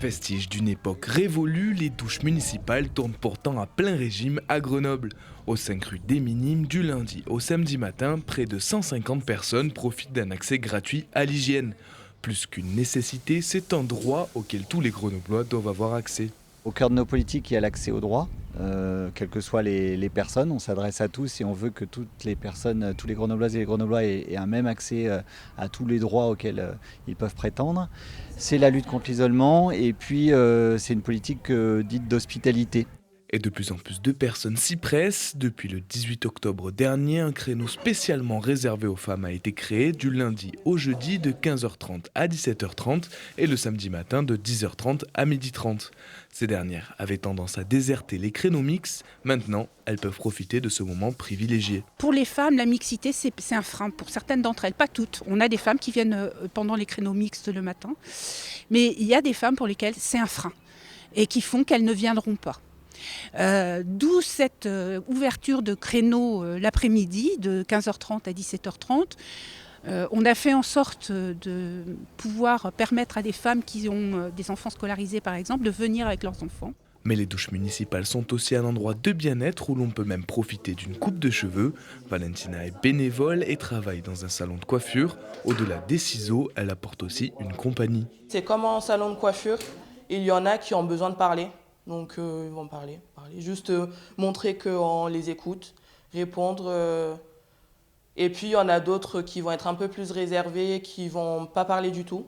Vestige d'une époque révolue, les douches municipales tournent pourtant à plein régime à Grenoble. Aux 5 rues des Minimes, du lundi au samedi matin, près de 150 personnes profitent d'un accès gratuit à l'hygiène. Plus qu'une nécessité, c'est un droit auquel tous les Grenoblois doivent avoir accès. Au cœur de nos politiques, il y a l'accès aux droits, quelles que soient les personnes. On s'adresse à tous et on veut que toutes les personnes, tous les Grenobloises et les Grenoblois aient un même accès à tous les droits auxquels ils peuvent prétendre. C'est la lutte contre l'isolement et puis c'est une politique dite d'hospitalité. Et de plus en plus de personnes s'y pressent. Depuis le 18 octobre dernier, un créneau spécialement réservé aux femmes a été créé du lundi au jeudi de 15h30 à 17h30 et le samedi matin de 10h30 à 12h30. Ces dernières avaient tendance à déserter les créneaux mixtes. Maintenant, elles peuvent profiter de ce moment privilégié. Pour les femmes, la mixité, c'est un frein. Pour certaines d'entre elles, pas toutes. On a des femmes qui viennent pendant les créneaux mixtes le matin. Mais il y a des femmes pour lesquelles c'est un frein et qui font qu'elles ne viendront pas. D'où cette ouverture de créneaux l'après-midi de 15h30 à 17h30. On a fait en sorte de pouvoir permettre à des femmes qui ont des enfants scolarisés par exemple de venir avec leurs enfants. Mais les douches municipales sont aussi un endroit de bien-être où l'on peut même profiter d'une coupe de cheveux. Valentina est bénévole et travaille dans un salon de coiffure. Au-delà des ciseaux, elle apporte aussi une compagnie. C'est comme un salon de coiffure, il y en a qui ont besoin de parler. Donc ils vont parler. Juste montrer qu'on les écoute, répondre. Et puis il y en a d'autres qui vont être un peu plus réservés, qui ne vont pas parler du tout.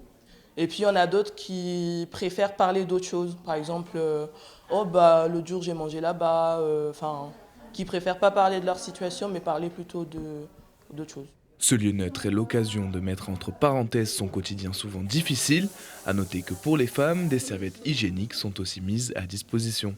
Et puis il y en a d'autres qui préfèrent parler d'autres choses. Par exemple, oh bah l'autre jour j'ai mangé là-bas. Qui préfèrent pas parler de leur situation, mais parler plutôt d'autres choses. Ce lieu neutre est l'occasion de mettre entre parenthèses son quotidien souvent difficile. À noter que pour les femmes, des serviettes hygiéniques sont aussi mises à disposition.